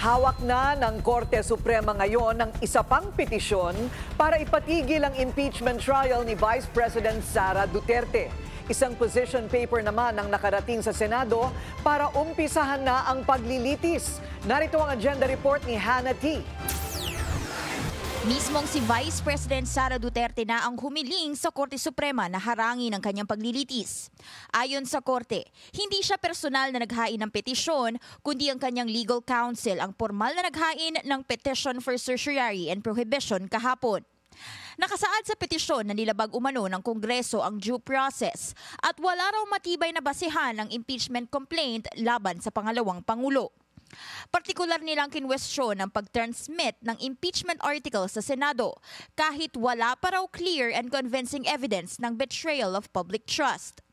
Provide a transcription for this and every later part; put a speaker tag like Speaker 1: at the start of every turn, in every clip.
Speaker 1: Hawak na ng Korte Suprema ngayon ang isa pang petisyon para ipatigil ang impeachment trial ni Vice President Sara Duterte. Isang position paper naman ang nakarating sa Senado para umpisahan na ang paglilitis. Narito ang agenda report ni Hannah T.
Speaker 2: Mismong si Vice President Sara Duterte na ang humiling sa Korte Suprema na harangin ang kanyang paglilitis. Ayon sa Korte, hindi siya personal na naghain ng petisyon, kundi ang kanyang legal counsel ang formal na naghain ng Petition for Certiorari and Prohibition kahapon. Nakasaad sa petisyon na nilabag umano ng Kongreso ang due process at wala raw matibay na basihan ang impeachment complaint laban sa pangalawang Pangulo. Partikular nilang kinwestiyon ang pag-transmit ng impeachment article sa Senado kahit wala pa raw clear and convincing evidence ng betrayal of public trust.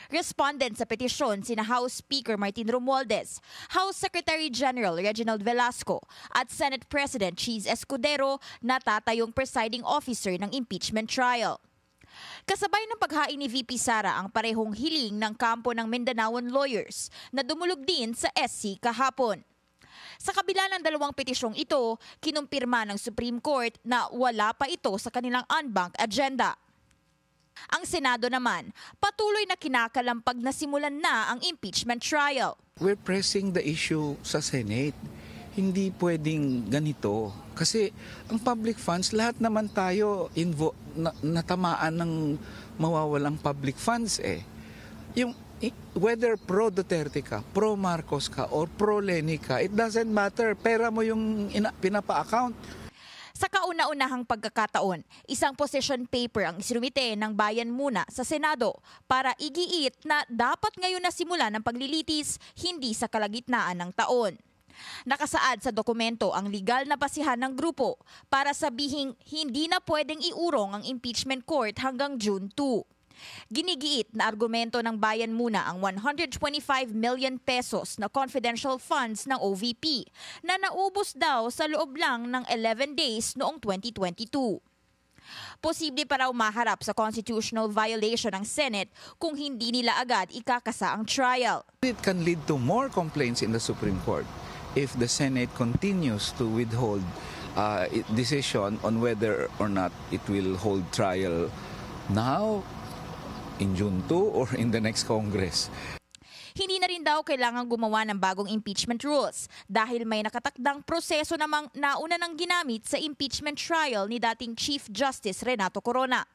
Speaker 2: Respondent sa petisyon sina House Speaker Martin Romualdez, House Secretary General Reginald Velasco at Senate President Cheese Escudero na tatayong presiding officer ng impeachment trial. Kasabay ng paghain ni VP Sara ang parehong hiling ng kampo ng Mindanaoan lawyers na dumulog din sa SC kahapon. Sa kabila ng dalawang petisyong ito, kinumpirma ng Supreme Court na wala pa ito sa kanilang on-bank agenda. Ang Senado naman, patuloy na kinakalampag na simulan na ang impeachment trial.
Speaker 3: We're pressing the issue sa Senate. Hindi pwedeng ganito. Kasi ang public funds, lahat naman tayo natamaan ng mawawalang public funds eh. Whether pro-Duterte ka, pro-Marcos ka, or pro-Leni ka, it doesn't matter. Pera mo yung pinapa-account.
Speaker 2: Sa kauna-unahang pagkakataon, isang position paper ang isinumite ng Bayan Muna sa Senado para igiit na dapat ngayon na simula ng paglilitis, hindi sa kalagitnaan ng taon. Nakasaad sa dokumento ang legal na basihan ng grupo para sabihing hindi na pwedeng iurong ang impeachment court hanggang June 2. Ginigiit na argumento ng Bayan Muna ang 125 million pesos na confidential funds ng OVP na naubos daw sa loob lang ng 11 days noong 2022. Posible pa raw maharap sa constitutional violation ng Senate kung hindi nila agad ikakasa ang trial.
Speaker 3: It can lead to more complaints in the Supreme Court if the Senate continues to withhold decision on whether or not it will hold trial now, in June 2, or in the next Congress.
Speaker 2: Hindi na rin daw kailangang gumawa ng bagong impeachment rules dahil may nakatakdang proseso namang nauna nang ginamit sa impeachment trial ni dating Chief Justice Renato Corona.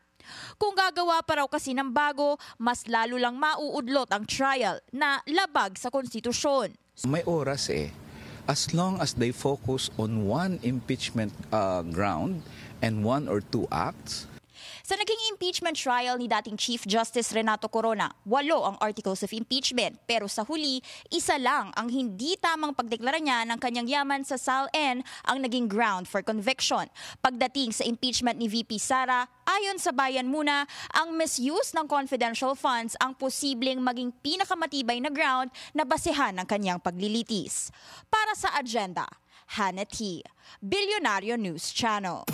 Speaker 2: Kung gagawa pa raw kasi ng bago, mas lalo lang mauudlot ang trial na labag sa konstitusyon.
Speaker 3: May oras eh. As long as they focus on one impeachment ground and one or two acts.
Speaker 2: Sa naging impeachment trial ni dating Chief Justice Renato Corona, 8 ang articles of impeachment pero sa huli, isa lang ang hindi tamang pagdeklara niya ng kanyang yaman sa SAL-N ang naging ground for conviction. Pagdating sa impeachment ni VP Sara, ayon sa Bayan Muna, ang misuse ng confidential funds ang posibleng maging pinakamatibay na ground na basehan ng kanyang paglilitis. Para sa agenda, Hannah T. Bilyonaryo News Channel.